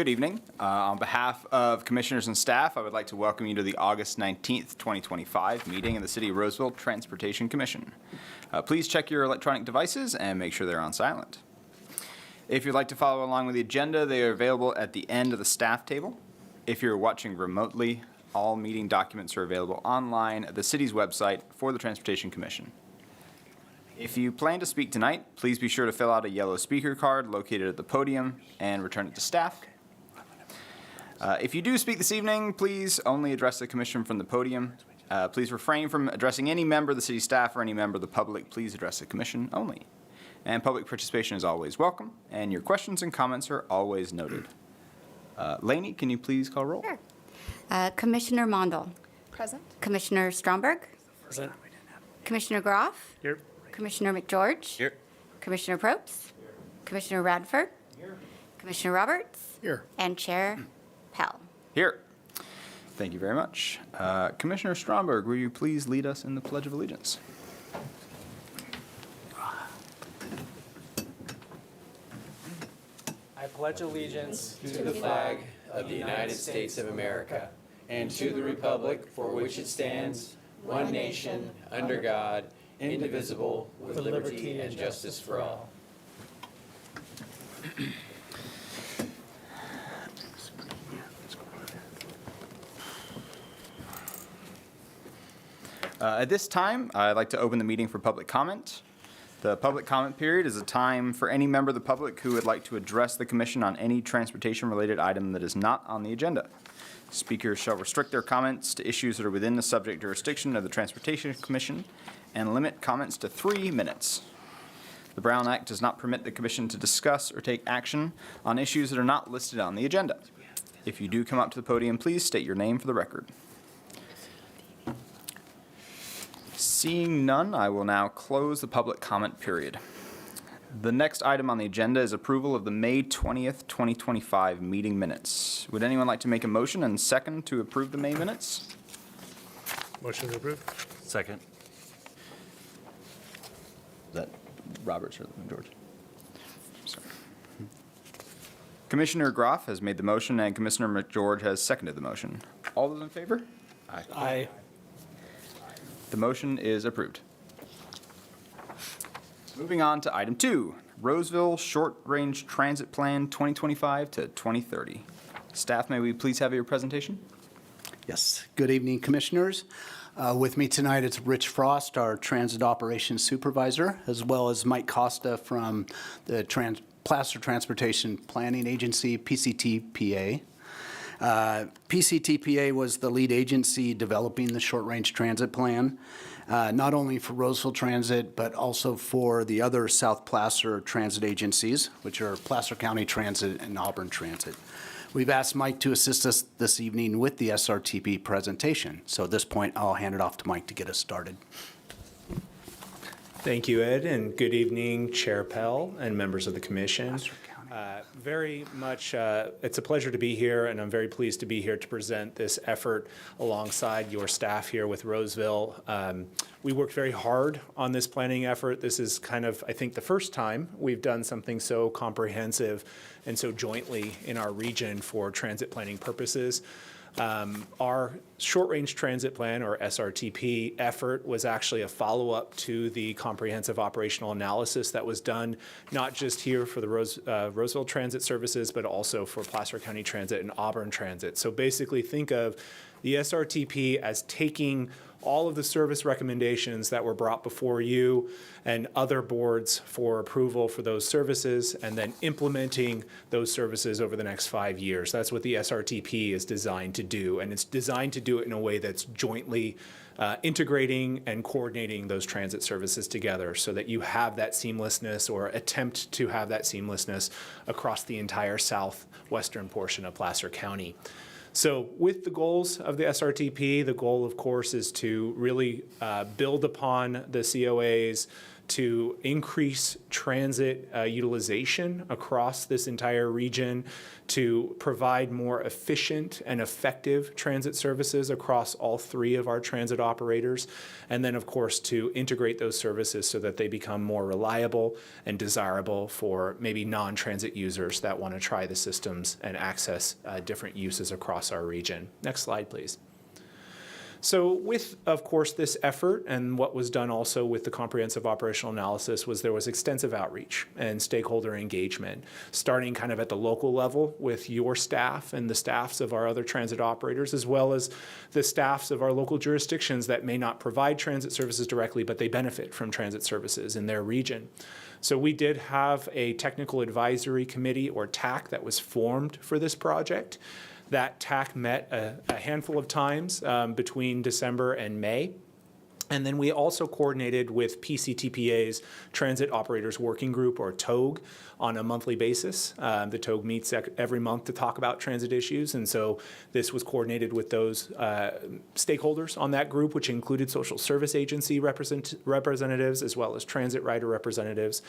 Good evening. On behalf of commissioners and staff, I would like to welcome you to the August 19th, 2025 meeting of the City of Roseville Transportation Commission. Please check your electronic devices and make sure they're on silent. If you'd like to follow along with the agenda, they are available at the end of the staff table. If you're watching remotely, all meeting documents are available online at the city's website for the Transportation Commission. If you plan to speak tonight, please be sure to fill out a yellow speaker card located at the podium and return it to staff. If you do speak this evening, please only address the commission from the podium. Please refrain from addressing any member of the city staff or any member of the public. Please address the commission only. And public participation is always welcome, and your questions and comments are always noted. Lainey, can you please call roll? Sure. Commissioner Mondal. Present. Commissioner Stromberg. Present. Commissioner Groff. Here. Commissioner McGeorge. Here. Commissioner Probst. Commissioner Radford. Here. Commissioner Roberts. Here. And Chair Pell. Here. Thank you very much. Commissioner Stromberg, will you please lead us in the Pledge of Allegiance? I pledge allegiance to the flag of the United States of America and to the republic for which it stands, one nation, under God, indivisible, with liberty and justice for all. At this time, I'd like to open the meeting for public comment. The public comment period is a time for any member of the public who would like to address the commission on any transportation-related item that is not on the agenda. Speakers shall restrict their comments to issues that are within the subject jurisdiction of the Transportation Commission and limit comments to 3 minutes. The Brown Act does not permit the commission to discuss or take action on issues that are not listed on the agenda. If you do come up to the podium, please state your name for the record. Seeing none, I will now close the public comment period. The next item on the agenda is approval of the May 20th, 2025 meeting minutes. Would anyone like to make a motion and second to approve the May minutes? Motion to approve. Second. Is that Roberts or George? Sorry. Commissioner Groff has made the motion and Commissioner McGeorge has seconded the motion. All those in favor? Aye. The motion is approved. Moving on to item 2, Roseville Short Range Transit Plan 2025 to 2030. Staff, may we please have your presentation? Yes. Good evening, Commissioners. With me tonight is Rich Frost, our Transit Operations Supervisor, as well as Mike Costa from the Placer Transportation Planning Agency, PCTPA. PCTPA was the lead agency developing the short-range transit plan, not only for Roseville Transit, but also for the other South Placer transit agencies, which are Placer County Transit and Auburn Transit. We've asked Mike to assist us this evening with the SRTP presentation. So at this point, I'll hand it off to Mike to get us started. Thank you, Ed, and good evening, Chair Pell and members of the Commission. Very much, it's a pleasure to be here, and I'm very pleased to be here to present this effort alongside your staff here with Roseville. We worked very hard on this planning effort. This is kind of, I think, the first time we've done something so comprehensive and so jointly in our region for transit planning purposes. Our short-range transit plan, or SRTP, effort was actually a follow-up to the comprehensive operational analysis that was done not just here for the Roseville Transit Services, but also for Placer County Transit and Auburn Transit. So basically think of the SRTP as taking all of the service recommendations that were brought before you and other boards for approval for those services, and then implementing those services over the next 5 years. That's what the SRTP is designed to do, and it's designed to do it in a way that's jointly integrating and coordinating those transit services together so that you have that seamlessness, or attempt to have that seamlessness, across the entire southwestern portion of Placer County. So with the goals of the SRTP, the goal, of course, is to really build upon the COAs, to increase transit utilization across this entire region, to provide more efficient and effective transit services across all three of our transit operators, and then, of course, to integrate those services so that they become more reliable and desirable for maybe non-transit users that want to try the systems and access different uses across our region. Next slide, please. So with, of course, this effort, and what was done also with the comprehensive operational analysis, was there was extensive outreach and stakeholder engagement, starting kind of at the local level with your staff and the staffs of our other transit operators, as well as the staffs of our local jurisdictions that may not provide transit services directly, but they benefit from transit services in their region. So we did have a technical advisory committee, or TAC, that was formed for this project. That TAC met a handful of times between December and May. And then we also coordinated with PCTPA's Transit Operators Working Group, or TOG, on a monthly basis. The TOG meets every month to talk about transit issues, and so this was coordinated with those stakeholders on that group, which included social service agency representatives as well as transit rider representatives.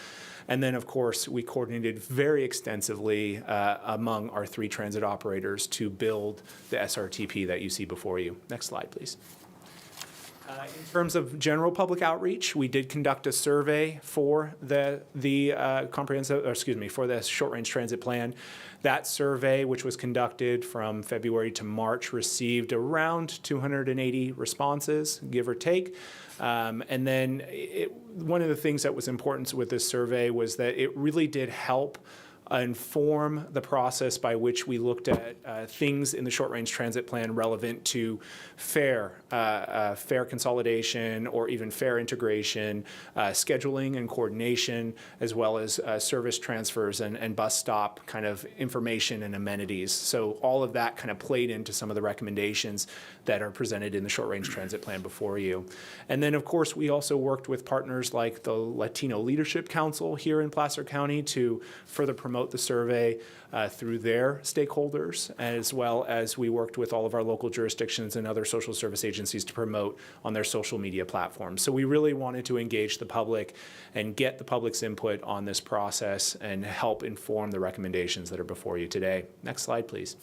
And then, of course, we coordinated very extensively among our three transit operators to build the SRTP that you see before you. Next slide, please. In terms of general public outreach, we did conduct a survey for the short-range transit plan. That survey, which was conducted from February to March, received around 280 responses, give or take. And then one of the things that was important with this survey was that it really did help inform the process by which we looked at things in the short-range transit plan relevant to fare consolidation, or even fare integration, scheduling and coordination, as well as service transfers and bus stop kind of information and amenities. So all of that kind of played into some of the recommendations that are presented in the short-range transit plan before you. And then, of course, we also worked with partners like the Latino Leadership Council here in Placer County to further promote the survey through their stakeholders, as well as we worked with all of our local jurisdictions and other social service agencies to promote on their social media platforms. So we really wanted to engage the public and get the public's input on this process and help inform the recommendations that are before you today. Next slide, please.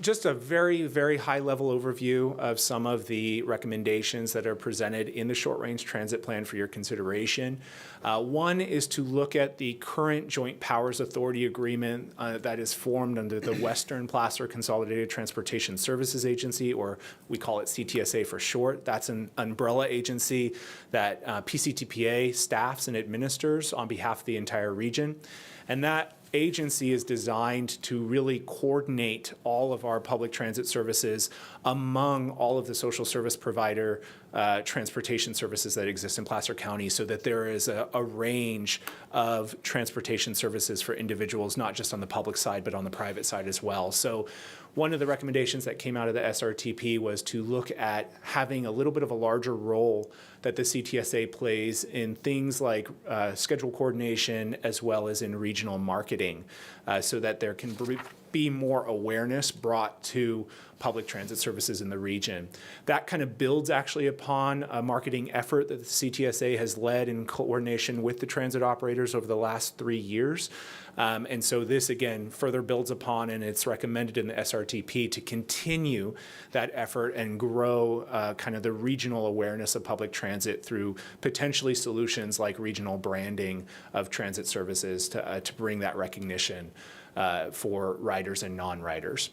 Just a very, very high-level overview of some of the recommendations that are presented in the short-range transit plan for your consideration. One is to look at the current Joint Powers Authority agreement that is formed under the Western Placer Consolidated Transportation Services Agency, or we call it CTSA for short. That's an umbrella agency that PCTPA staffs and administers on behalf of the entire region. And that agency is designed to really coordinate all of our public transit services among all of the social service provider transportation services that exist in Placer County, so that there is a range of transportation services for individuals, not just on the public side, but on the private side as well. So one of the recommendations that came out of the SRTP was to look at having a little bit of a larger role that the CTSA plays in things like schedule coordination, as well as in regional marketing, so that there can be more awareness brought to public transit services in the region. That kind of builds actually upon a marketing effort that the CTSA has led in coordination with the transit operators over the last 3 years. And so this, again, further builds upon, and it's recommended in the SRTP to continue that effort and grow kind of the regional awareness of public transit through potentially solutions like regional branding of transit services to bring that recognition for riders and non-riders.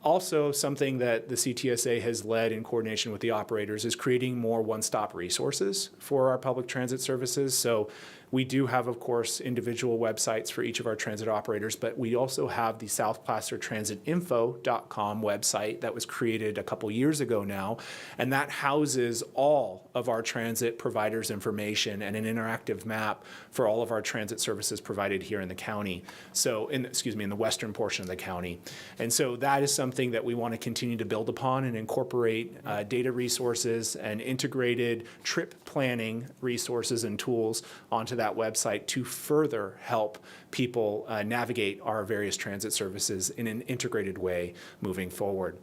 Also, something that the CTSA has led in coordination with the operators is creating more one-stop resources for our public transit services. So we do have, of course, individual websites for each of our transit operators, but we also have the southplacertransitinfo.com website that was created a couple years ago now, and that houses all of our transit providers' information and an interactive map for all of our transit services provided here in the county. So, in the western portion of the county. And so that is something that we want to continue to build upon and incorporate data resources and integrated trip planning resources and tools onto that website to further help people navigate our various transit services in an integrated way moving forward.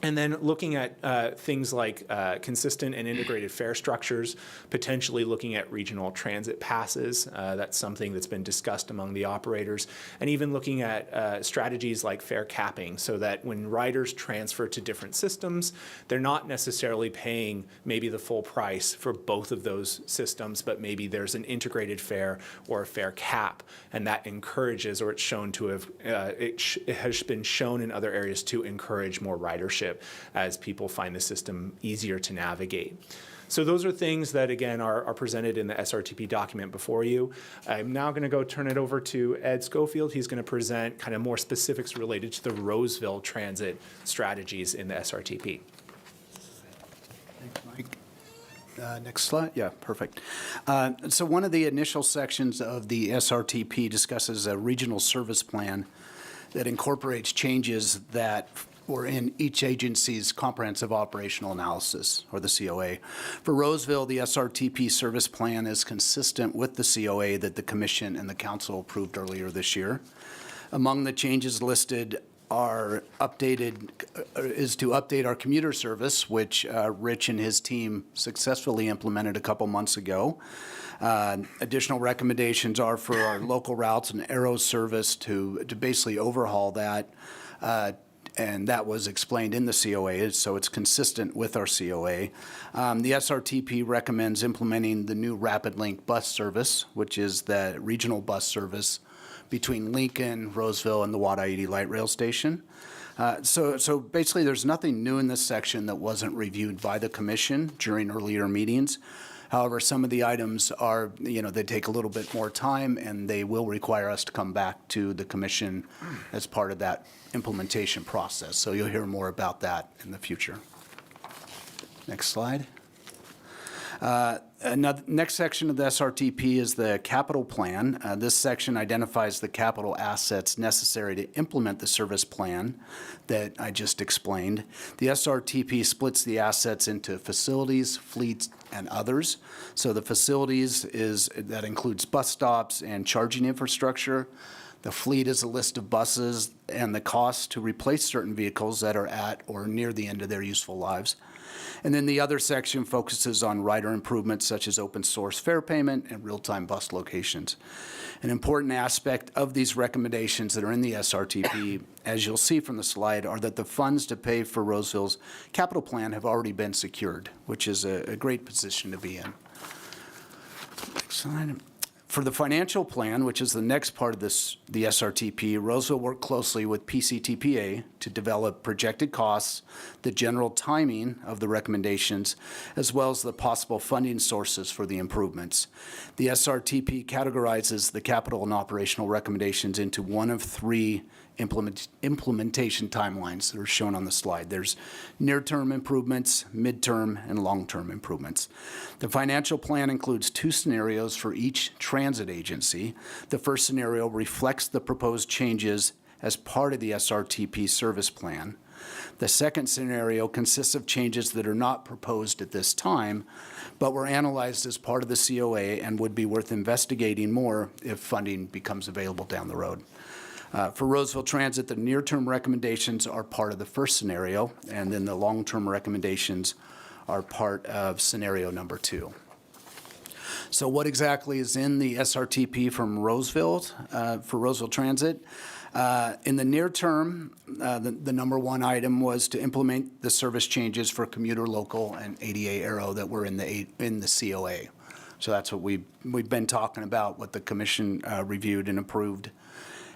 And then looking at things like consistent and integrated fare structures, potentially looking at regional transit passes. That's something that's been discussed among the operators. And even looking at strategies like fare capping, so that when riders transfer to different systems, they're not necessarily paying maybe the full price for both of those systems, but maybe there's an integrated fare or a fare cap. And that encourages, or it's shown to have, it has been shown in other areas to encourage more ridership as people find the system easier to navigate. So those are things that, again, are presented in the SRTP document before you. I'm now going to go turn it over to Ed Schofield. He's going to present kind of more specifics related to the Roseville transit strategies in the SRTP. Thanks, Mike. Next slide. Yeah, perfect. So one of the initial sections of the SRTP discusses a regional service plan that incorporates changes that were in each agency's comprehensive operational analysis, or the COA. For Roseville, the SRTP service plan is consistent with the COA that the Commission and the Council approved earlier this year. Among the changes listed are is to update our commuter service, which Rich and his team successfully implemented a couple months ago. Additional recommendations are for our local routes and Arrow service to basically overhaul that, and that was explained in the COA, so it's consistent with our COA. The SRTP recommends implementing the new Rapid Link bus service, which is the regional bus service between Lincoln, Roseville, and the Wada-Iti Light Rail Station. So basically, there's nothing new in this section that wasn't reviewed by the Commission during earlier meetings. However, some of the items are, they take a little bit more time, and they will require us to come back to the Commission as part of that implementation process. So you'll hear more about that in the future. Next slide. Next section of the SRTP is the capital plan. This section identifies the capital assets necessary to implement the service plan that I just explained. The SRTP splits the assets into facilities, fleets, and others. So the facilities that includes bus stops and charging infrastructure. The fleet is a list of buses and the cost to replace certain vehicles that are at or near the end of their useful lives. And then the other section focuses on rider improvements such as open source fare payment and real-time bus locations. An important aspect of these recommendations that are in the SRTP, as you'll see from the slide, are that the funds to pay for Roseville's capital plan have already been secured, which is a great position to be in. Next slide. For the financial plan, which is the next part of the SRTP, Roseville worked closely with PCTPA to develop projected costs, the general timing of the recommendations, as well as the possible funding sources for the improvements. The SRTP categorizes the capital and operational recommendations into one of three implementation timelines that are shown on the slide. There's near-term improvements, mid-term, and long-term improvements. The financial plan includes two scenarios for each transit agency. The first scenario reflects the proposed changes as part of the SRTP service plan. The second scenario consists of changes that are not proposed at this time, but were analyzed as part of the COA and would be worth investigating more if funding becomes available down the road. For Roseville Transit, the near-term recommendations are part of the first scenario, and then the long-term recommendations are part of scenario number 2. So what exactly is in the SRTP from Roseville, for Roseville Transit? In the near term, the number one item was to implement the service changes for commuter local and ADA Arrow that were in the COA. So that's what we've been talking about, what the Commission reviewed and approved,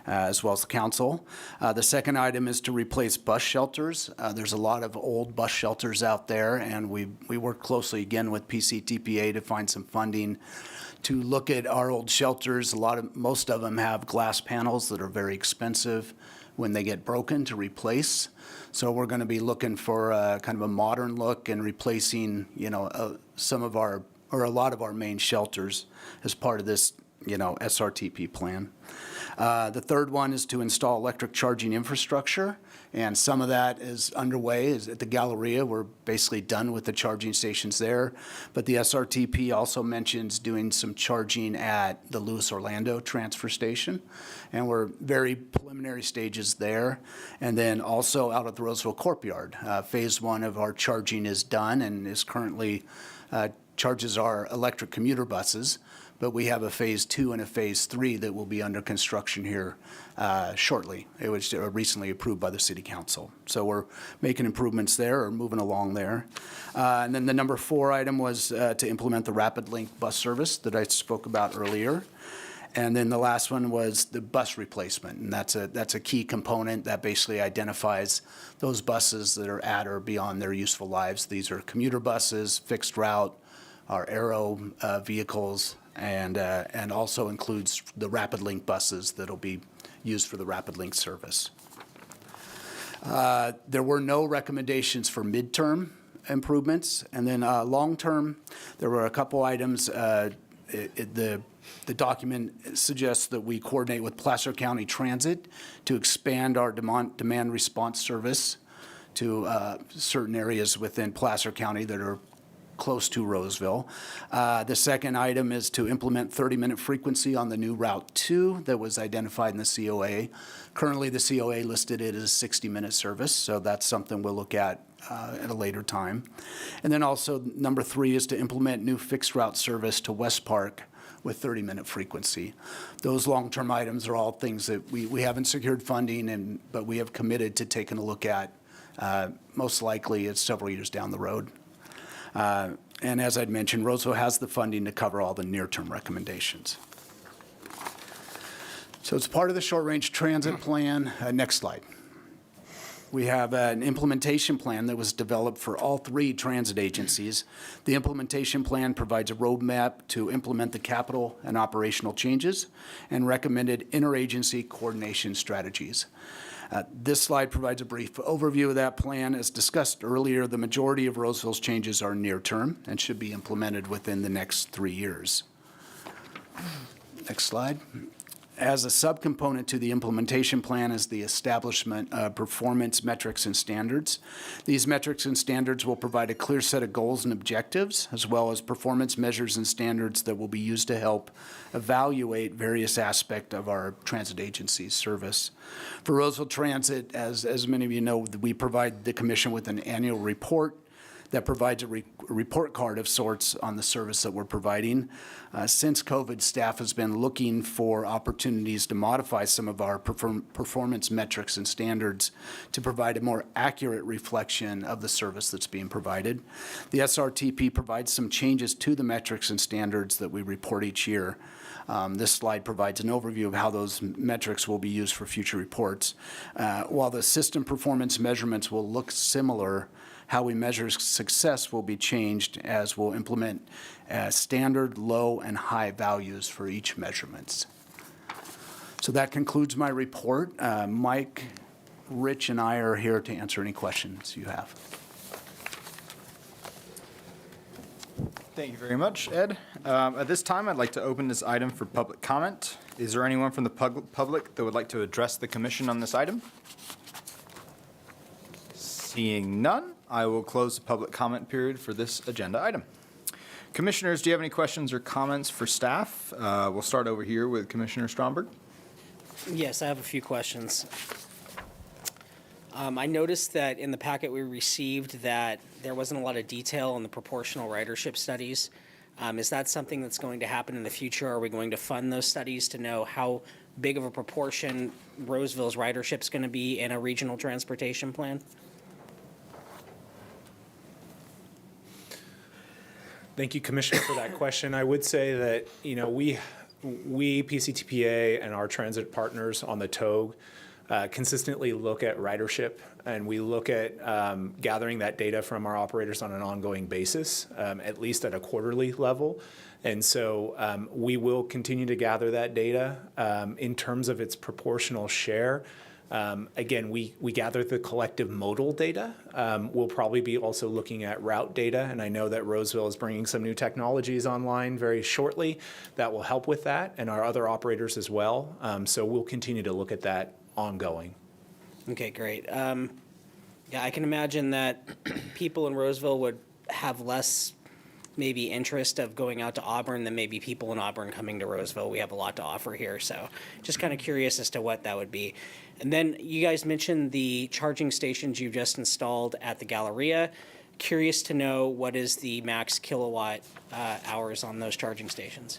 as well as the Council. The second item is to replace bus shelters. There's a lot of old bus shelters out there, and we work closely again with PCTPA to find some funding to look at our old shelters. Most of them have glass panels that are very expensive when they get broken to replace. So we're going to be looking for kind of a modern look and replacing, some of our, or a lot of our main shelters as part of this SRTP plan. The third one is to install electric charging infrastructure, and some of that is underway is at the Galleria. We're basically done with the charging stations there, but the SRTP also mentions doing some charging at the Lewis Orlando transfer station, and we're very preliminary stages there. And then also out at the Roseville Courtyard, phase one of our charging is done and is currently charges our electric commuter buses, but we have a phase two and a phase three that will be under construction here shortly. It was recently approved by the city council. So we're making improvements there or moving along there. And then the number 4 item was to implement the Rapid Link bus service that I spoke about earlier. And then the last one was the bus replacement, and that's a key component that basically identifies those buses that are at or beyond their useful lives. These are commuter buses, fixed route, our Aero vehicles, and also includes the Rapid Link buses that'll be used for the Rapid Link service. There were no recommendations for midterm improvements, and then long-term, there were a couple items. The document suggests that we coordinate with Placer County Transit to expand our demand response service to certain areas within Placer County that are close to Roseville. The second item is to implement 30-minute frequency on the new Route 2 that was identified in the COA. Currently, the COA listed it as a 60-minute service, so that's something we'll look at a later time. And then also, number 3 is to implement new fixed route service to West Park with 30-minute frequency. Those long-term items are all things that we haven't secured funding, but we have committed to taking a look at. Most likely, it's several years down the road. And as I'd mentioned, Roseville has the funding to cover all the near-term recommendations. So it's part of the short-range transit plan. Next slide. We have an implementation plan that was developed for all 3 transit agencies. The implementation plan provides a roadmap to implement the capital and operational changes and recommended interagency coordination strategies. This slide provides a brief overview of that plan. As discussed earlier, the majority of Roseville's changes are near-term and should be implemented within the next 3 years. Next slide. As a subcomponent to the implementation plan is the establishment of performance metrics and standards. These metrics and standards will provide a clear set of goals and objectives, as well as performance measures and standards that will be used to help evaluate various aspects of our transit agency's service. For Roseville Transit, as many of you know, we provide the commission with an annual report that provides a report card of sorts on the service that we're providing. Since COVID, staff has been looking for opportunities to modify some of our performance metrics and standards to provide a more accurate reflection of the service that's being provided. The SRTP provides some changes to the metrics and standards that we report each year. This slide provides an overview of how those metrics will be used for future reports. While the system performance measurements will look similar, how we measure success will be changed as we'll implement standard, low, and high values for each measurements. So that concludes my report. Mike, Rich, and I are here to answer any questions you have. Thank you very much, Ed. At this time, I'd like to open this item for public comment. Is there anyone from the public that would like to address the commission on this item? Seeing none, I will close the public comment period for this agenda item. Commissioners, do you have any questions or comments for staff? We'll start over here with Commissioner Stromberg. Yes, I have a few questions. I noticed that in the packet we received that there wasn't a lot of detail on the proportional ridership studies. Is that something that's going to happen in the future? Are we going to fund those studies to know how big of a proportion Roseville's ridership is going to be in a regional transportation plan? Thank you, Commissioner, for that question. I would say that, we PCTPA and our transit partners on the TOG consistently look at ridership, and we look at gathering that data from our operators on an ongoing basis, at least at a quarterly level. And so we will continue to gather that data. In terms of its proportional share, Again, we gather the collective modal data. We'll probably be also looking at route data, and I know that Roseville is bringing some new technologies online very shortly that will help with that, and our other operators as well. So we'll continue to look at that ongoing. Okay, great. Yeah, I can imagine that people in Roseville would have less maybe interest of going out to Auburn than maybe people in Auburn coming to Roseville. We have a lot to offer here, so just kind of curious as to what that would be. And then you guys mentioned the charging stations you've just installed at the Galleria. Curious to know what is the max kilowatt hours on those charging stations?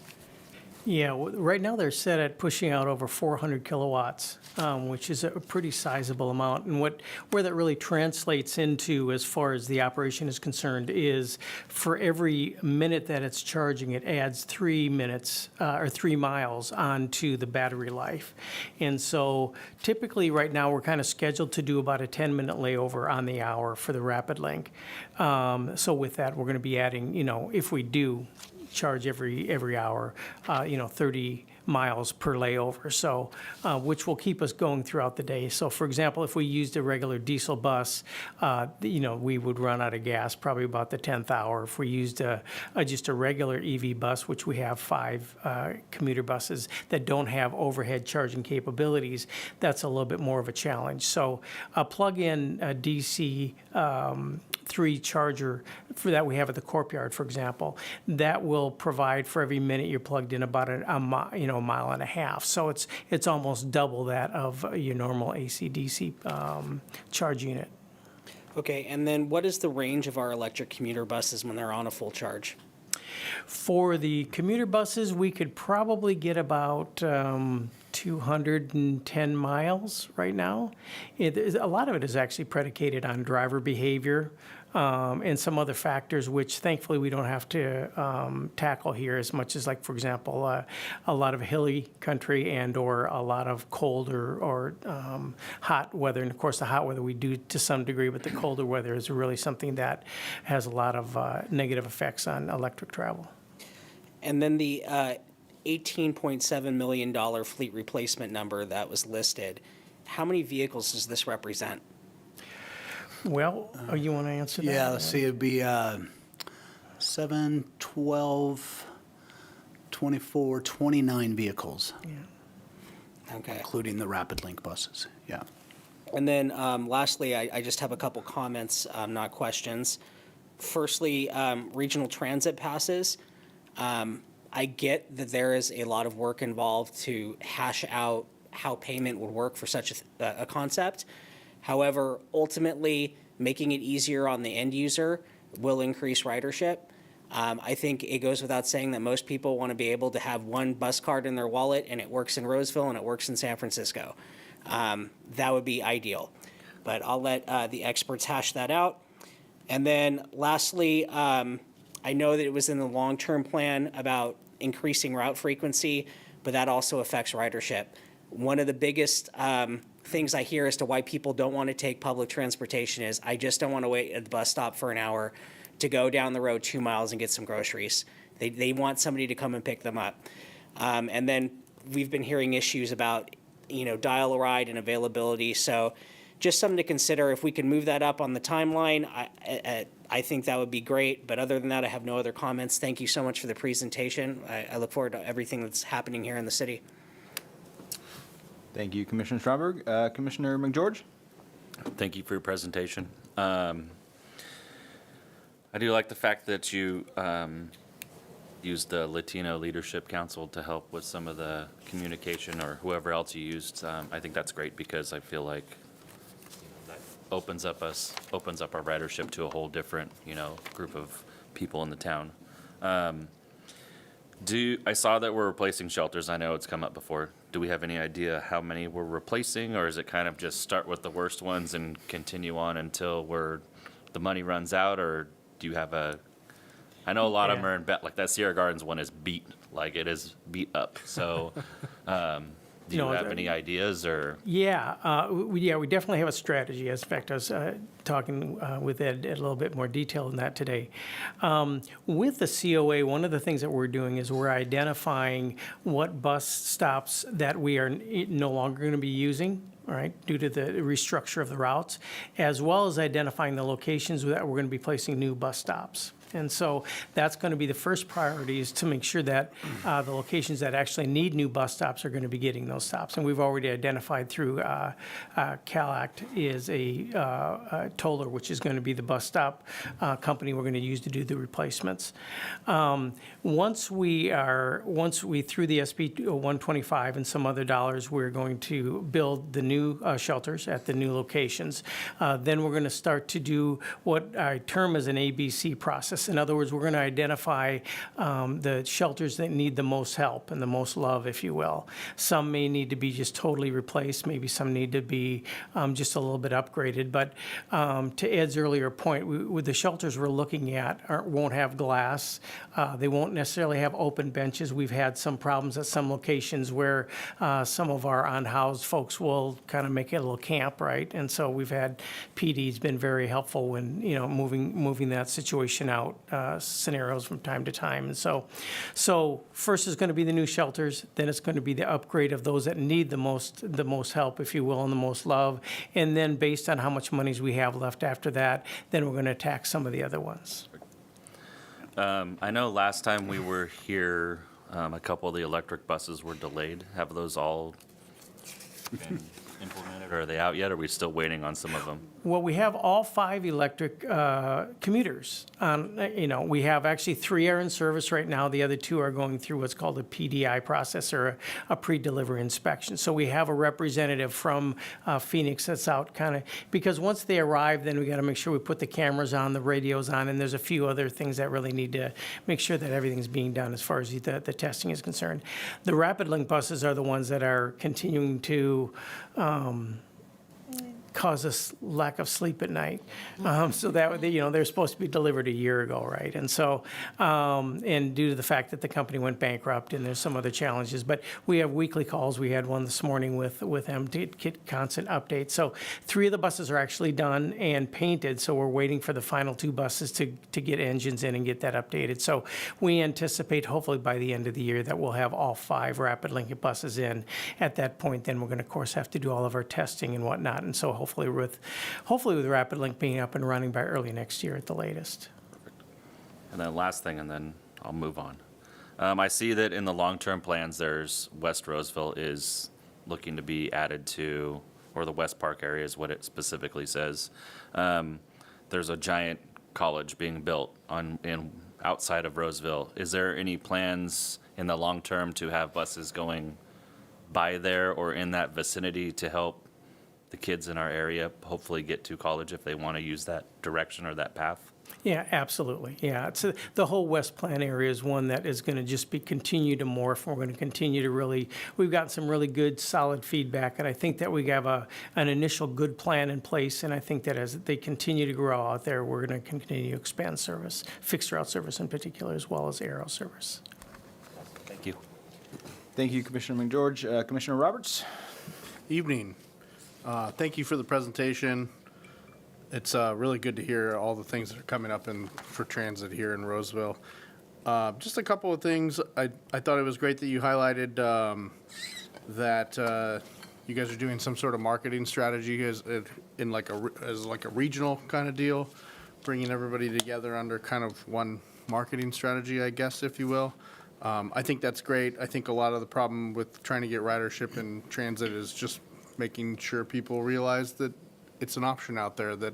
Yeah, right now they're set at pushing out over 400 kilowatts, which is a pretty sizable amount. And where that really translates into, as far as the operation is concerned, is for every minute that it's charging, it adds 3 minutes or 3 miles onto the battery life. And so typically right now we're kind of scheduled to do about a 10-minute layover on the hour for the Rapid Link. So with that, we're going to be adding, if we do charge every hour, 30 miles per layover, so which will keep us going throughout the day. So for example, if we used a regular diesel bus, we would run out of gas probably about the 10th hour. If we used just a regular EV bus, which we have 5 commuter buses that don't have overhead charging capabilities, that's a little bit more of a challenge. So a plug-in DC 3 charger for that we have at the Courtyard, for example, that will provide for every minute you're plugged in about a mile and a half. So it's almost double that of your normal AC/DC charge unit. Okay, and then what is the range of our electric commuter buses when they're on a full charge? For the commuter buses, we could probably get about 210 miles right now. A lot of it is actually predicated on driver behavior and some other factors, which thankfully we don't have to tackle here as much as, like, for example, a lot of hilly country and or a lot of cold or hot weather. And of course, the hot weather we do to some degree, but the colder weather is really something that has a lot of negative effects on electric travel. And then the $18.7 million fleet replacement number that was listed, how many vehicles does this represent? Well, you want to answer that? Yeah, let's see, it'd be 7, 12, 24, 29 vehicles, Okay. including the Rapid Link buses, yeah. And then lastly, I just have a couple comments, not questions. Firstly, regional transit passes. I get that there is a lot of work involved to hash out how payment would work for such a concept. However, ultimately, making it easier on the end user will increase ridership. I think it goes without saying that most people want to be able to have one bus card in their wallet and it works in Roseville and it works in San Francisco. That would be ideal. But I'll let the experts hash that out. And then lastly, I know that it was in the long-term plan about increasing route frequency, but that also affects ridership. One of the biggest things I hear as to why people don't want to take public transportation is, I just don't want to wait at the bus stop for an hour to go down the road 2 miles and get some groceries. They want somebody to come and pick them up. And then we've been hearing issues about, dial-a-ride and availability. So just something to consider. If we can move that up on the timeline, I think that would be great. But other than that, I have no other comments. Thank you so much for the presentation. I look forward to everything that's happening here in the city. Thank you, Commissioner Stromberg. Commissioner McGeorge? Thank you for your presentation. I do like the fact that you used the Latino Leadership Council to help with some of the communication, or whoever else you used. I think that's great because I feel like that opens up our ridership to a whole different, group of people in the town. I saw that we're replacing shelters. I know it's come up before. Do we have any idea how many we're replacing, or is it kind of just start with the worst ones and continue on until the money runs out, or do you have I know a lot of them are in like that Sierra Gardens one is beat, like it is beat up. So do you have any ideas or? Yeah, we definitely have a strategy. In fact, I was talking with Ed a little bit more detail than that today. With the COA, one of the things that we're doing is we're identifying what bus stops that we are no longer going to be using, all right, due to the restructure of the routes, as well as identifying the locations that we're going to be placing new bus stops. And so that's going to be the first priority, is to make sure that the locations that actually need new bus stops are going to be getting those stops. And we've already identified through CalAct is a Toller, which is going to be the bus stop company we're going to use to do the replacements. Once we, through the SB 125 and some other dollars, we're going to build the new shelters at the new locations. Then we're going to start to do what I term as an ABC process. In other words, we're going to identify the shelters that need the most help and the most love, if you will. Some may need to be just totally replaced. Maybe some need to be just a little bit upgraded. But to Ed's earlier point, with the shelters we're looking at won't have glass. They won't necessarily have open benches. We've had some problems at some locations where some of our unhoused folks will kind of make it a little camp, right? And so we've had PD's been very helpful when, moving that situation out. Scenarios from time to time. And so first is going to be the new shelters, then it's going to be the upgrade of those that need the most help, if you will, and the most love. And then based on how much monies we have left after that, then we're going to attack some of the other ones. I know last time we were here, a couple of the electric buses were delayed. Have those all been implemented, or are they out yet? Or are we still waiting on some of them? Well, we have all 5 electric commuters. We have actually 3 are in service right now. The other 2 are going through what's called a PDI process, or a pre-delivery inspection. So we have a representative from Phoenix that's out kind of, because once they arrive, then we got to make sure we put the cameras on, the radios on, and there's a few other things that really need to make sure that everything's being done as far as the testing is concerned. The Rapid Link buses are the ones that are continuing to cause us lack of sleep at night. So that, they're supposed to be delivered a year ago, right? And so, and due to the fact that the company went bankrupt and there's some other challenges, but we have weekly calls. We had one this morning with them to get constant updates. So 3 of the buses are actually done and painted. So we're waiting for the final 2 buses to get engines in and get that updated. So we anticipate hopefully by the end of the year that we'll have all 5 Rapid Link buses in. At that point, then we're going to, of course, have to do all of our testing and whatnot. And so hopefully with Rapid Link being up and running by early next year at the latest. And then last thing, and then I'll move on. I see that in the long-term plans, there's West Roseville is looking to be added to, or the West Park area is what it specifically says. There's a giant college being built outside of Roseville. Is there any plans in the long term to have buses going by there or in that vicinity to help the kids in our area hopefully get to college if they want to use that direction or that path? Yeah, absolutely. Yeah, the whole West Plan area is one that is going to just continue to morph. We're going to continue to we've gotten some really good, solid feedback, and I think that we have an initial good plan in place, and I think that as they continue to grow out there, we're going to continue to expand service, fixed route service in particular, as well as aero service. Thank you. Thank you, Commissioner McGeorge. Commissioner Roberts? Evening. Thank you for the presentation. It's really good to hear all the things that are coming up for transit here in Roseville. Just a couple of things. I thought it was great that you highlighted that you guys are doing some sort of marketing strategy as like a regional kind of deal, bringing everybody together under kind of one marketing strategy, I guess, if you will. I think that's great. I think a lot of the problem with trying to get ridership in transit is just making sure people realize that it's an option out there that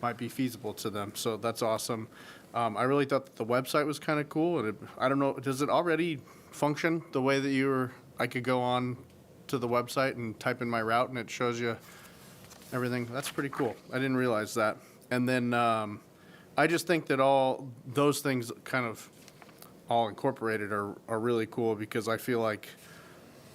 might be feasible to them. So that's awesome. I really thought that the website was kind of cool. And I don't know, does it already function the way that I could go on to the website and type in my route and it shows you everything? That's pretty cool. I didn't realize that. And then I just think that all those things kind of all incorporated are really cool, because I feel like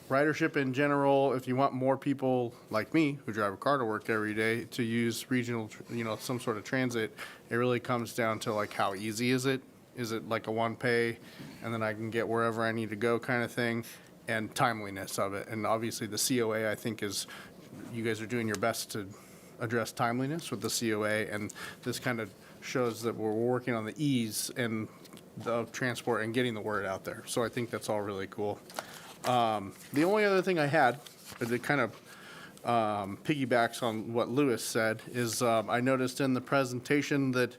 ridership in general, if you want more people like me who drive a car to work every day to use regional, some sort of transit, it really comes down to like how easy is it? Is it like a one pay and then I can get wherever I need to go kind of thing, and timeliness of it. And obviously the COA, I think, is you guys are doing your best to address timeliness with the COA, and this kind of shows that we're working on the ease and the transport and getting the word out there. So I think that's all really cool. The only other thing I had, that kind of piggybacks on what Lewis said, is I noticed in the presentation that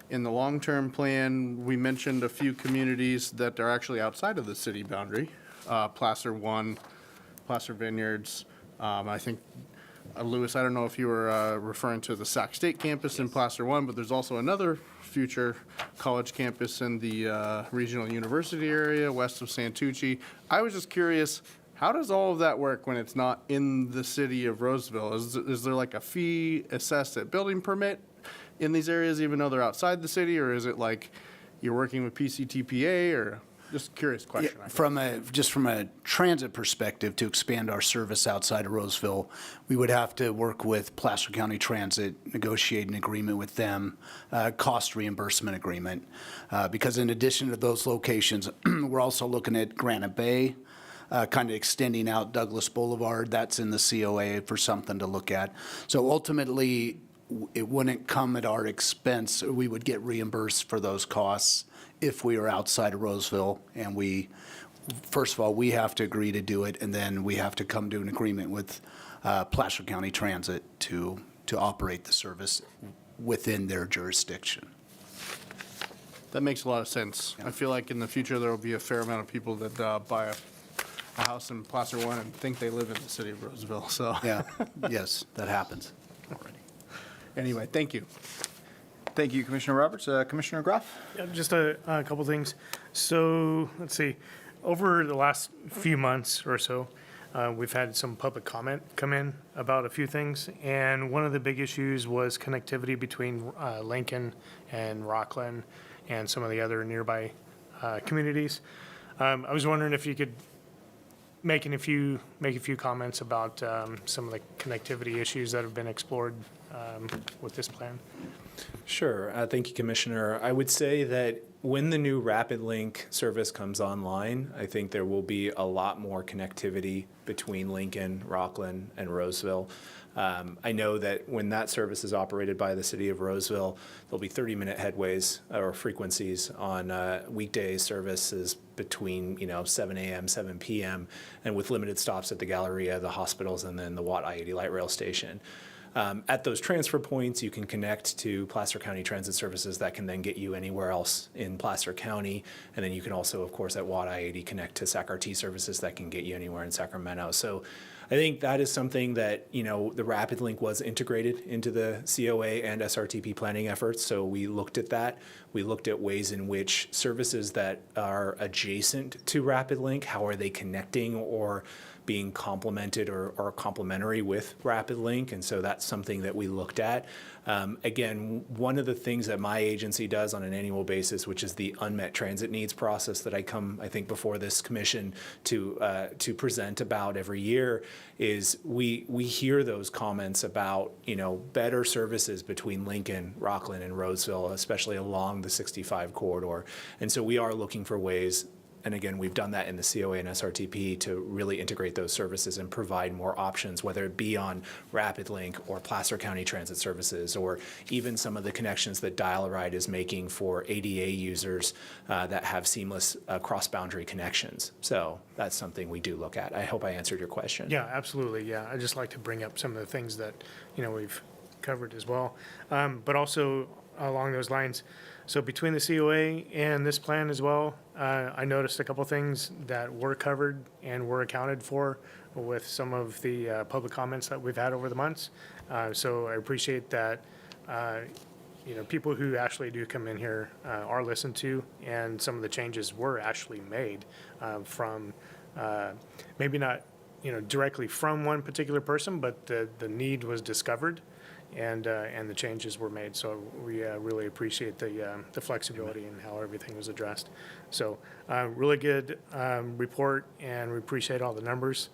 in the long-term plan, we mentioned a few communities that are actually outside of the city boundary. Placer One, Placer Vineyards. I think, Lewis, I don't know if you were referring to the Sac State campus in Placer One, but there's also another future college campus in the regional university area west of Santucci. I was just curious, how does all of that work when it's not in the city of Roseville? Is there like a fee assessed at building permit in these areas even though they're outside the city? Or is it like you're working with PCTPA, or just curious question? I guess. Just from a transit perspective, to expand our service outside of Roseville, we would have to work with Placer County Transit, negotiate an agreement with them, cost reimbursement agreement. Because in addition to those locations, we're also looking at Granite Bay, kind of extending out Douglas Boulevard. That's in the COA for something to look at. So ultimately, it wouldn't come at our expense. We would get reimbursed for those costs if we are outside of Roseville. And first of all, we have to agree to do it, and then we have to come to an agreement with Placer County Transit to operate the service within their jurisdiction. That makes a lot of sense. I feel like in the future, there will be a fair amount of people that buy a house in Placer One and think they live in the city of Roseville, so. Yeah, yes, that happens already. Anyway, thank you. Thank you, Commissioner Roberts. Commissioner Groff? Yeah, just a couple things. So, let's see, over the last few months or so, we've had some public comment come in about a few things, and one of the big issues was connectivity between Lincoln and Rockland and some of the other nearby communities. I was wondering if you could make a few comments about some of the connectivity issues that have been explored with this plan. Sure. Thank you, Commissioner. I would say that when the new Rapid Link service comes online, I think there will be a lot more connectivity between Lincoln, Rockland, and Roseville. I know that when that service is operated by the city of Roseville, there'll be 30-minute headways or frequencies on weekday services between 7 a.m., 7 p.m., and with limited stops at the Galleria, the hospitals, and then the Watt I-80 light rail station. At those transfer points, you can connect to Placer County Transit Services that can then get you anywhere else in Placer County. And then you can also, of course, at Watt I-80 connect to SAC-RT services that can get you anywhere in Sacramento. So I think that is something that, the Rapid Link was integrated into the COA and SRTP planning efforts. So we looked at that. We looked at ways in which services that are adjacent to Rapid Link, how are they connecting or being complemented or complementary with Rapid Link, and so that's something that we looked at. Again, one of the things that my agency does on an annual basis, which is the unmet transit needs process that I think, before this commission to present about every year, is we hear those comments about, better services between Lincoln, Rockland, and Roseville, especially along the 65 corridor. And so we are looking for ways. And again, we've done that in the COA and SRTP to really integrate those services and provide more options, whether it be on Rapid Link or Placer County Transit Services, or even some of the connections that Dial-A-Ride is making for ADA users that have seamless cross-boundary connections. So that's something we do look at. I hope I answered your question. Yeah, absolutely. Yeah, I'd just like to bring up some of the things that, we've covered as well. But also along those lines, so between the COA and this plan as well, I noticed a couple things that were covered and were accounted for with some of the public comments that we've had over the months. So I appreciate that, people who actually do come in here are listened to, and some of the changes were actually made from maybe not, directly from one particular person, but the need was discovered. And the changes were made, so we really appreciate the flexibility and how everything was addressed. So really good report, and we appreciate all the numbers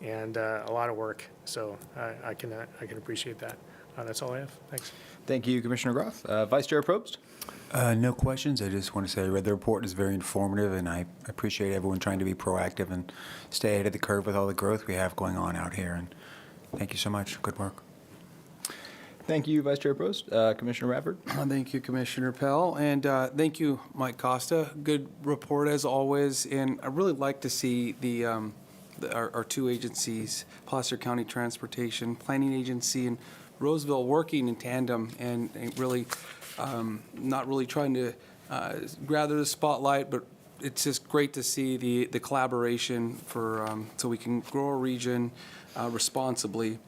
and a lot of work. So I can appreciate that. That's all I have. Thanks. Thank you, Commissioner Groff. Vice Chair Probst? No questions. I just want to say I read the report. It's very informative, and I appreciate everyone trying to be proactive and stay ahead of the curve with all the growth we have going on out here. And thank you so much. Good work. Thank you, Vice Chair Probst. Commissioner Radford? Thank you, Commissioner Pell, and thank you, Mike Costa. Good report as always, and I really like to see the our two agencies, Placer County Transportation Planning Agency and Roseville, working in tandem and really not really trying to gather the spotlight, but it's just great to see the collaboration for so we can grow a region responsibly.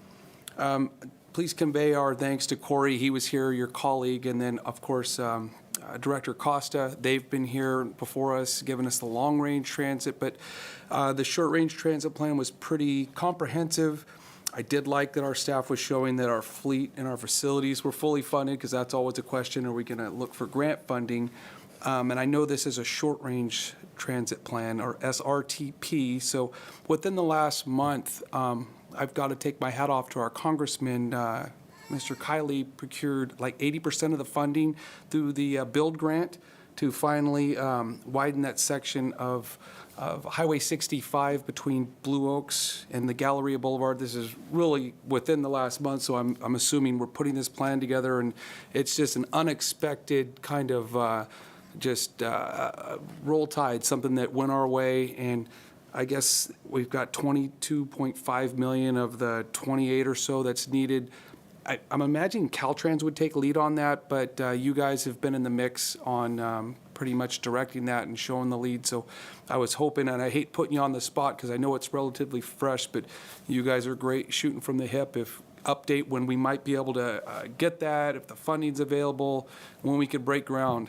Please convey our thanks to Corey. He was here, your colleague, and then, of course, Director Costa. They've been here before us, giving us the long-range transit, but the short-range transit plan was pretty comprehensive. I did like that our staff was showing that our fleet and our facilities were fully funded, because that's always a question, are we going to look for grant funding? And I know this is a short-range transit plan, or SRTP, so within the last month, I've got to take my hat off to our Congressman, Mr. Kiley procured like 80% of the funding through the build grant to finally widen that section of Highway 65 between Blue Oaks and the Galleria Boulevard. This is really within the last month, so I'm assuming we're putting this plan together, and it's just an unexpected kind of roll tide, something that went our way, and I guess we've got 22.5 million of the 28 or so that's needed. I'm imagining Caltrans would take lead on that, but you guys have been in the mix on pretty much directing that and showing the lead. So I was hoping, and I hate putting you on the spot because I know it's relatively fresh, but you guys are great shooting from the hip. If update when we might be able to get that, if the funding's available, when we could break ground.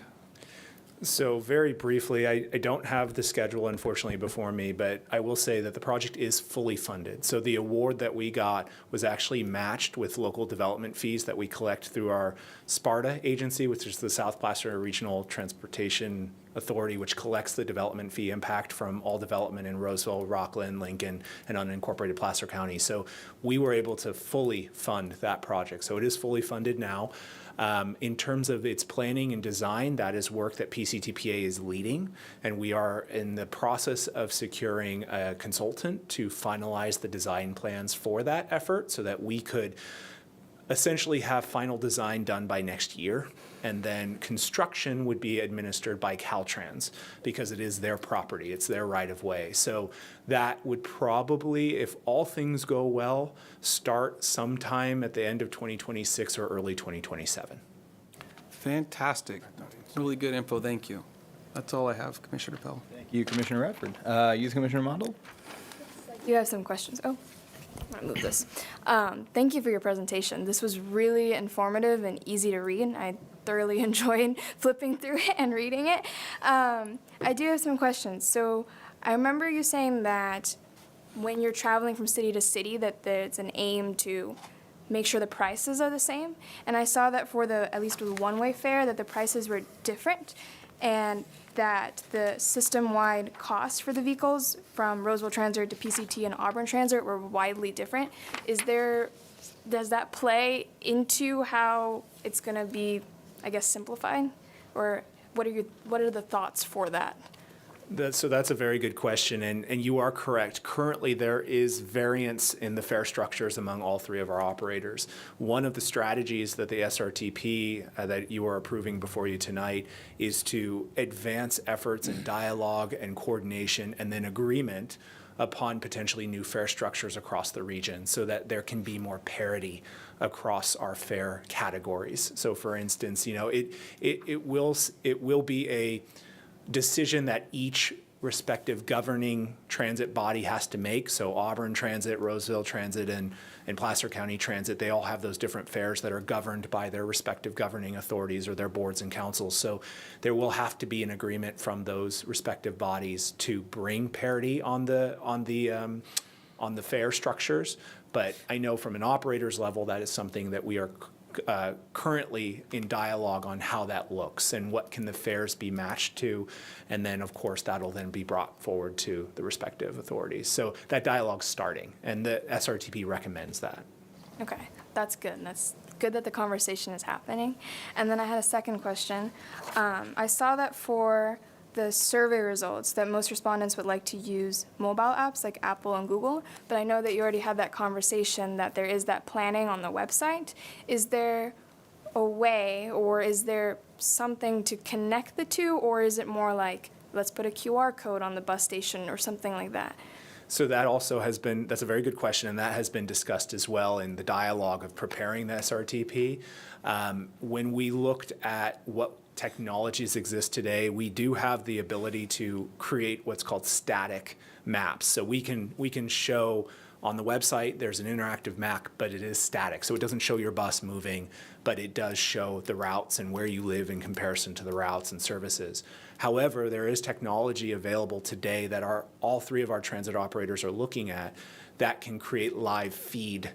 So very briefly, I don't have the schedule, unfortunately, before me, but I will say that the project is fully funded. So the award that we got was actually matched with local development fees that we collect through our SPARTA agency, which is the South Placer Regional Transportation Authority, which collects the development fee impact from all development in Roseville, Rockland, Lincoln, and unincorporated Placer County. So we were able to fully fund that project. So it is fully funded now. In terms of its planning and design, that is work that PCTPA is leading, and we are in the process of securing a consultant to finalize the design plans for that effort so that we could essentially have final design done by next year, and then construction would be administered by Caltrans because it is their property, it's their right-of-way. So that would probably, if all things go well, start sometime at the end of 2026 or early 2027. Fantastic. Really good info. Thank you. That's all I have, Commissioner Pell. Thank you, Commissioner Radford. Youth Commissioner Mondel? You have some questions. Oh, I'm going to move this. Thank you for your presentation. This was really informative and easy to read. I thoroughly enjoyed flipping through it and reading it. I do have some questions. So I remember you saying that when you're traveling from city to city that there's an aim to make sure the prices are the same. And I saw that for at least with the one-way fare, that the prices were different, and that the system-wide costs for the vehicles from Roseville Transit to PCT and Auburn Transit were widely different. Does that play into how it's going to be, I guess, simplified? Or what are the thoughts for that? So that's a very good question, and you are correct. Currently, there is variance in the fare structures among all three of our operators. One of the strategies that the SRTP that you are approving before you tonight is to advance efforts in dialogue and coordination and then agreement upon potentially new fare structures across the region so that there can be more parity across our fare categories. So for instance, it will be a decision that each respective governing transit body has to make. So Auburn Transit, Roseville Transit, and Placer County Transit, they all have those different fares that are governed by their respective governing authorities or their boards and councils. So there will have to be an agreement from those respective bodies to bring parity on the fare structures. But I know from an operator's level, that is something that we are currently in dialogue on how that looks and what can the fares be matched to, and then of course that'll then be brought forward to the respective authorities. So that dialogue's starting, and the SRTP recommends that. Okay, that's good. That's good that the conversation is happening. And then I had a second question. I saw that for the survey results that most respondents would like to use mobile apps like Apple and Google, but I know that you already had that conversation that there is that planning on the website. Is there a way, or is there something to connect the two, or is it more like let's put a QR code on the bus station or something like that? So that also has been, that's a very good question, and that has been discussed as well in the dialogue of preparing the SRTP. When we looked at what technologies exist today, we do have the ability to create what's called static maps. So we can show on the website, there's an interactive map, but it is static. So it doesn't show your bus moving, but it does show the routes and where you live in comparison to the routes and services. However, there is technology available today that all three of our transit operators are looking at that can create live feed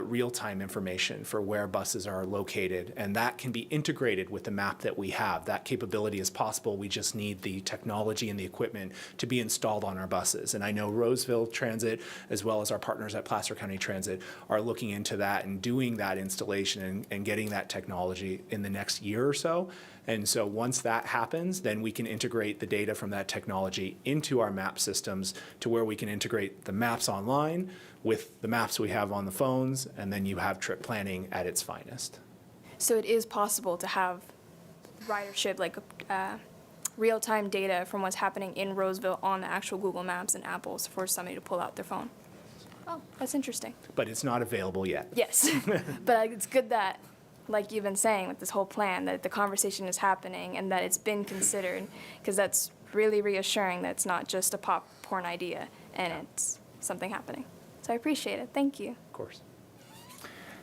real-time information for where buses are located, and that can be integrated with the map that we have. That capability is possible. We just need the technology and the equipment to be installed on our buses. And I know Roseville Transit, as well as our partners at Placer County Transit, are looking into that and doing that installation and getting that technology in the next year or so. And so once that happens, then we can integrate the data from that technology into our map systems to where we can integrate the maps online with the maps we have on the phones, and then you have trip planning at its finest. So it is possible to have ridership, like real-time data from what's happening in Roseville on the actual Google Maps and Apples for somebody to pull out their phone. Oh, that's interesting. But it's not available yet. Yes, but it's good that, like you've been saying with this whole plan, that the conversation is happening and that it's been considered, because that's really reassuring that it's not just a popcorn idea and it's something happening. So I appreciate it. Thank you. Of course.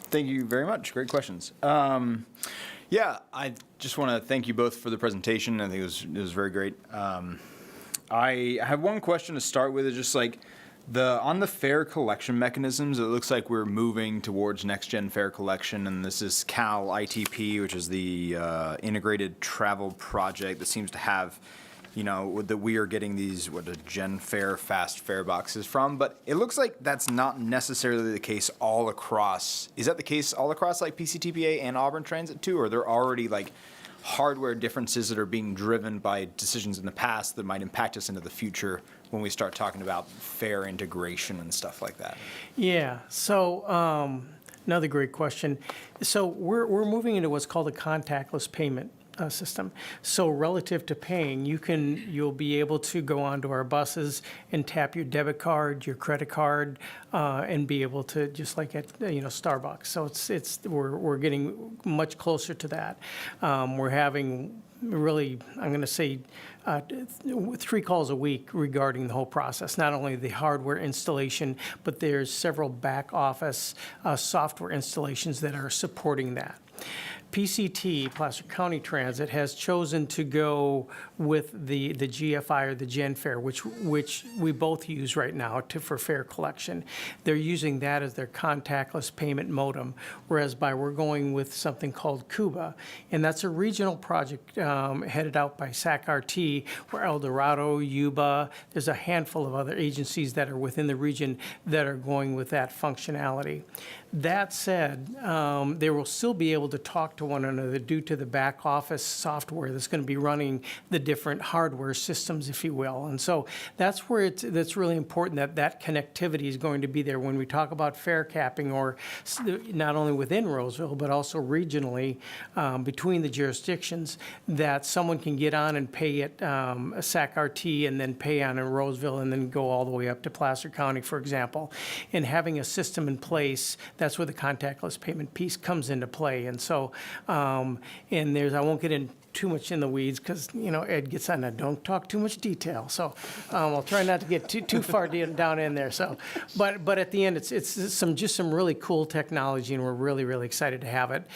Thank you very much. Great questions. Yeah, I just want to thank you both for the presentation. I think it was very great. I have one question to start with. Is just like on the fare collection mechanisms. It looks like we're moving towards next gen fare collection, and this is Cal ITP, which is the integrated travel project that seems to have, that we are getting these, the Gen Fare fast fare boxes from, but it looks like that's not necessarily the case all across. Is that the case all across like PCTPA and Auburn Transit too, or are there already like hardware differences that are being driven by decisions in the past that might impact us into the future when we start talking about fare integration and stuff like that? Yeah, so another great question. So we're moving into what's called a contactless payment system. So relative to paying, you'll be able to go onto our buses and tap your debit card, your credit card, and be able to, just like at Starbucks. So we're getting much closer to that. We're having really, I'm going to say, 3 calls a week regarding the whole process, not only the hardware installation, but there's several back office software installations that are supporting that. PCT, Placer County Transit, has chosen to go with the GFI or the Gen Fare, which we both use right now for fare collection. They're using that as their contactless payment modem, whereas we're going with something called Cuba, and that's a regional project headed out by SAC-RT, where El Dorado, Yuba, there's a handful of other agencies that are within the region that are going with that functionality. That said, they will still be able to talk to one another due to the back office software that's going to be running the different hardware systems, if you will. And so that's where that's really important, that connectivity is going to be there when we talk about fare capping, or not only within Roseville, but also regionally between the jurisdictions, that someone can get on and pay at SAC-RT and then pay on in Roseville and then go all the way up to Placer County, for example. And having a system in place, that's where the contactless payment piece comes into play. And so, I won't get in too much in the weeds because, Ed gets on that, don't talk too much detail. So I'll try not to get too far down in there. So, but at the end, it's some really cool technology, and we're really, really excited to have it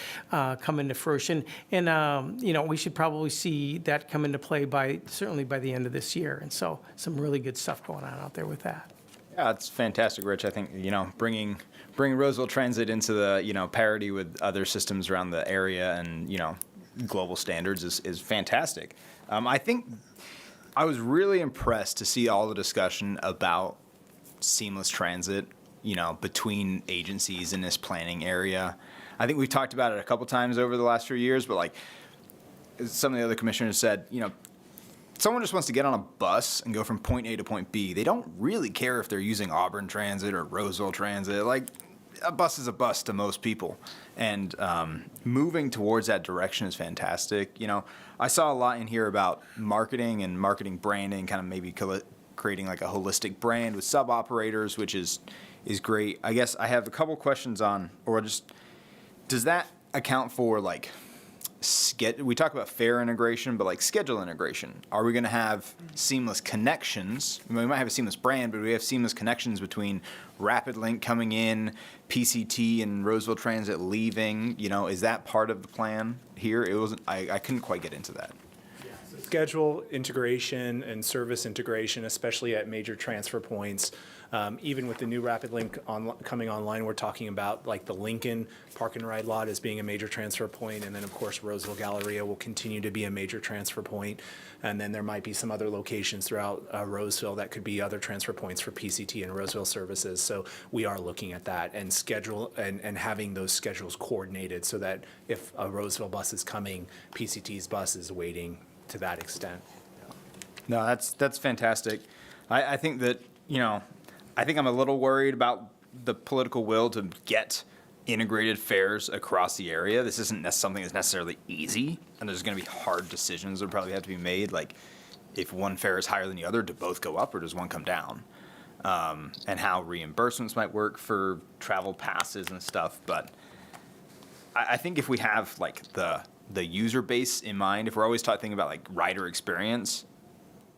come into fruition. And, we should probably see that come into play certainly by the end of this year. And so some really good stuff going on out there with that. Yeah, it's fantastic, Rich. I think, bringing Roseville Transit into the, parity with other systems around the area and, global standards is fantastic. I think I was really impressed to see all the discussion about seamless transit, between agencies in this planning area. I think we've talked about it a couple times over the last few years, but like some of the other commissioners said, someone just wants to get on a bus and go from point A to point B. They don't really care if they're using Auburn Transit or Roseville Transit. Like, a bus is a bus to most people. And moving towards that direction is fantastic. I saw a lot in here about marketing and marketing branding, kind of maybe creating like a holistic brand with sub-operators, which is great. I guess I have a couple questions on, or just, does that account for like, we talk about fare integration, but like schedule integration. Are we going to have seamless connections? I mean, we might have a seamless brand, but we have seamless connections between Rapid Link coming in, PCT and Roseville Transit leaving. You know, is that part of the plan here? It wasn't. I couldn't quite get into that. Schedule integration and service integration, especially at major transfer points. Even with the new Rapid Link coming online, we're talking about like the Lincoln Park and Ride lot as being a major transfer point, and then of course Roseville Galleria will continue to be a major transfer point, and then there might be some other locations throughout Roseville that could be other transfer points for PCT and Roseville services. So we are looking at that and schedule and having those schedules coordinated so that if a Roseville bus is coming, PCT's bus is waiting to that extent. No, that's fantastic. I think that, you know, I think I'm a little worried about the political will to get integrated fares across the area. This isn't something that's necessarily easy, and there's going to be hard decisions that probably have to be made. Like, if one fare is higher than the other, do both go up or does one come down? And how reimbursements might work for travel passes and stuff. But I think if we have like the user base in mind, if we're always thinking about like rider experience,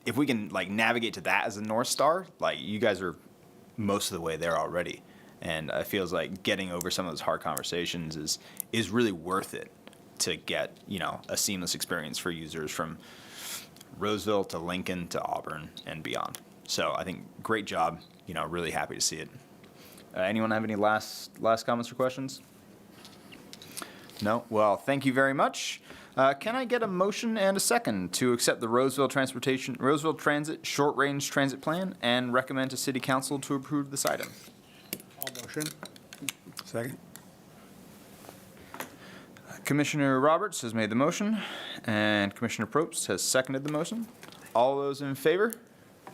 if we can like navigate to that as a North Star, like you guys are most of the way there already. And it feels like getting over some of those hard conversations is really worth it to get, you know, a seamless experience for users from Roseville to Lincoln to Auburn and beyond. So I think great job, you know, really happy to see it. Anyone have any last comments or questions? No? Well, thank you very much. Can I get a motion and a second to accept the Roseville Transit Short Range Transit Plan and recommend to City Council to approve this item? All motion. Second? Commissioner Roberts has made the motion, and Commissioner Probst has seconded the motion. All those in favor?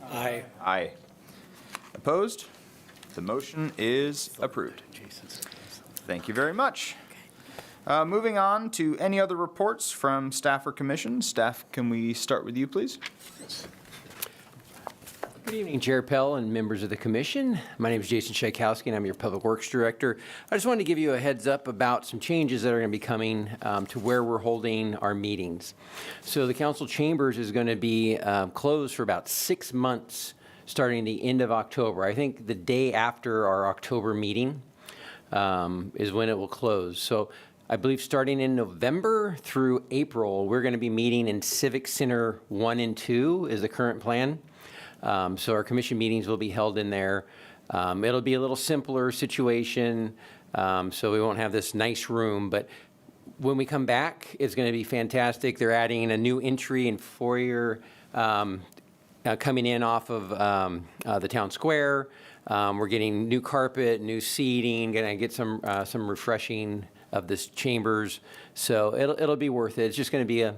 Aye. Aye. Opposed? The motion is approved. Thank you very much. Moving on to any other reports from staff or commission. Staff, can we start with you, please? Good evening, Chair Pell and members of the commission. My name is Jason Shaikowski, and I'm your Public Works Director. I just wanted to give you a heads up about some changes that are going to be coming to where we're holding our meetings. So the council chambers is going to be closed for about 6 months starting the end of October. I think the day after our October meeting is when it will close. So I believe starting in November through April, we're going to be meeting in Civic Center 1 and 2 is the current plan. So our commission meetings will be held in there. It'll be a little simpler situation, so we won't have this nice room. But when we come back, it's going to be fantastic. They're adding a new entry and foyer coming in off of the town square. We're getting new carpet, new seating, going to get some refreshing of this chambers, so it'll be worth it. It's just going to be a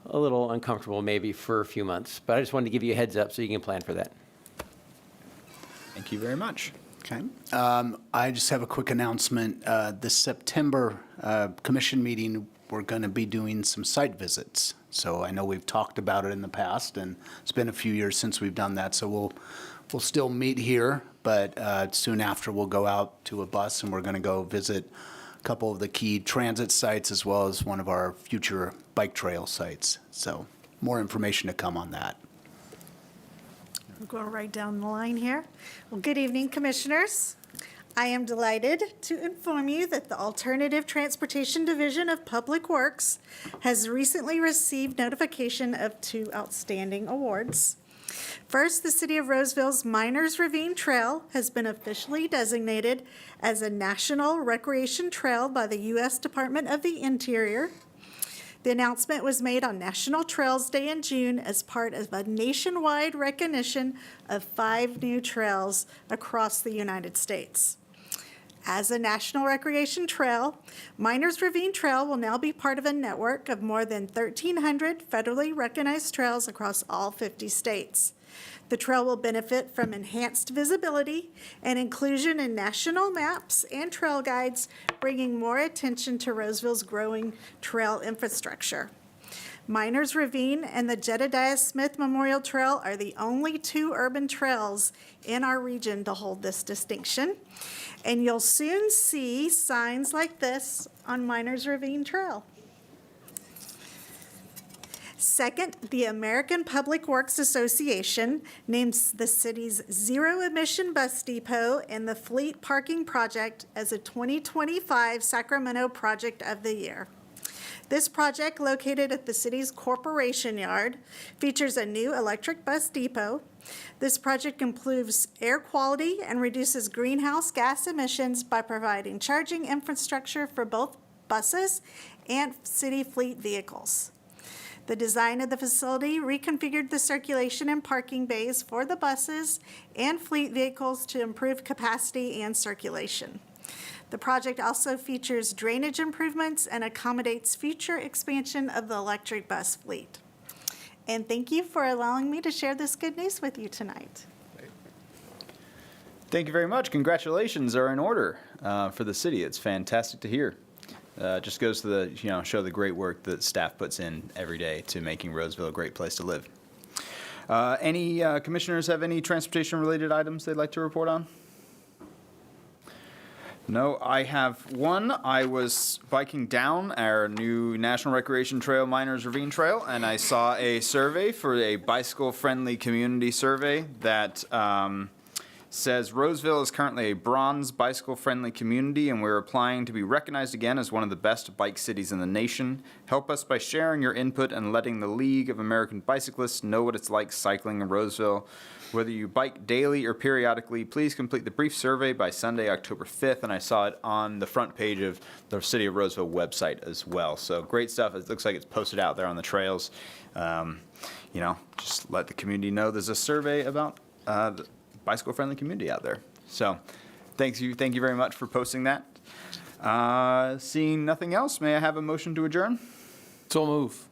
little uncomfortable maybe for a few months, but I just wanted to give you a heads up so you can plan for that. Thank you very much. Okay. I just have a quick announcement. This September commission meeting, we're going to be doing some site visits. So I know we've talked about it in the past, and it's been a few years since we've done that. So we'll still meet here, but soon after we'll go out to a bus and we're going to go visit a couple of the key transit sites as well as one of our future bike trail sites. So more information to come on that. We're going right down the line here. Well, good evening, commissioners. I am delighted to inform you that the Alternative Transportation Division of Public Works has recently received notification of 2 outstanding awards. First, the City of Roseville's Miners Ravine Trail has been officially designated as a National Recreation Trail by the U.S. Department of the Interior. The announcement was made on National Trails Day in June as part of a nationwide recognition of 5 new trails across the United States. As a National Recreation Trail, Miners Ravine Trail will now be part of a network of more than 1,300 federally recognized trails across all 50 states. The trail will benefit from enhanced visibility and inclusion in national maps and trail guides, bringing more attention to Roseville's growing trail infrastructure. Miners Ravine and the Jedediah Smith Memorial Trail are the only 2 urban trails in our region to hold this distinction. And you'll soon see signs like this on Miners Ravine Trail. Second, the American Public Works Association names the city's zero-emission bus depot and the fleet parking project as a 2025 Sacramento Project of the Year. This project, located at the city's Corporation Yard, features a new electric bus depot. This project improves air quality and reduces greenhouse gas emissions by providing charging infrastructure for both buses and city fleet vehicles. The design of the facility reconfigured the circulation and parking bays for the buses and fleet vehicles to improve capacity and circulation. The project also features drainage improvements and accommodates future expansion of the electric bus fleet. And thank you for allowing me to share this good news with you tonight. Thank you very much. Congratulations are in order for the city. It's fantastic to hear. Just goes to show the great work that staff puts in every day to making Roseville a great place to live. Any commissioners have any transportation-related items they'd like to report on? No, I have one. I was biking down our new National Recreation Trail, Miners Ravine Trail, and I saw a survey for a bicycle-friendly community survey that says Roseville is currently a bronze bicycle-friendly community, and we're applying to be recognized again as one of the best bike cities in the nation. Help us by sharing your input and letting the League of American Bicyclists know what it's like cycling in Roseville. Whether you bike daily or periodically, please complete the brief survey by Sunday, October 5th, and I saw it on the front page of the City of Roseville website as well. So great stuff. It looks like it's posted out there on the trails. Just let the community know there's a survey about the bicycle-friendly community out there. So thank you very much for posting that. Seeing nothing else, may I have a motion to adjourn? So move.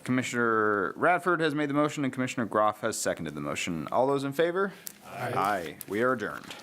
Commissioner Radford has made the motion and Commissioner Groff has seconded the motion. All those in favor? Aye. We are adjourned.